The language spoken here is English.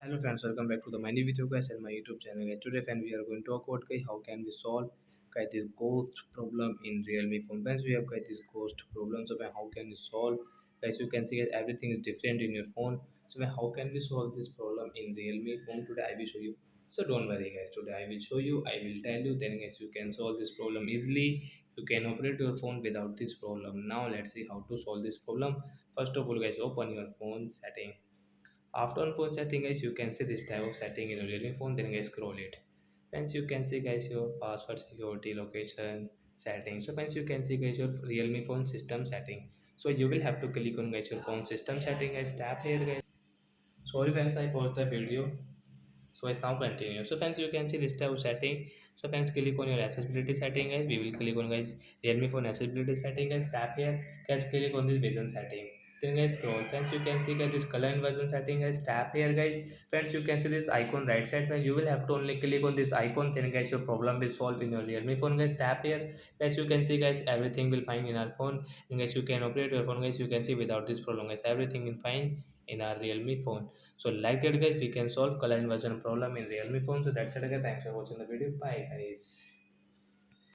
Hello friends, welcome back to the mini video guys and my YouTube channel. Guys. Today friend we are going to talk about guys, how can we solve guys, this ghost problem in Realme phone. Friends, we have guys, this ghost problem. So how can we solve guys? You can see guys, everything is different in your phone. So how can we solve this problem in Realme phone? Today I will show you. So don't worry guys, today I will show you, I will tell you, then guys you can solve this problem easily. You can operate your phone without this problem. Now let's see how to solve this problem. First of all guys, open your phone setting. After on phone setting guys, you can see this type of setting in your Realme phone, then guys scroll it. Friends, you can see guys your password, security, location, settings. So friends, you can see guys your Realme phone system setting. So you will have to click on guys your phone system setting guys, tap here guys. Sorry friends, I paused the video. So it's now continue. So friends, you can see this type of setting. So friends, click on your accessibility setting guys. We will click on guys Realme phone accessibility setting guys. Tap here guys. Click on this vision setting. Then guys scroll. Friends, you can see guys this color inversion setting guys. Tap here guys. Friends, you can see this icon right side. When you will have to only click on this icon. Then guys your problem will solve in your Realme phone guys. Tap here guys. You can see guys everything will fine in our phone. And guys you can operate your phone guys. You can see without this problem guys everything is fine in our Realme phone. So like that guys, we can solve color inversion problem in Realme phone. So that's it guys. Thanks for watching the video. Bye guys.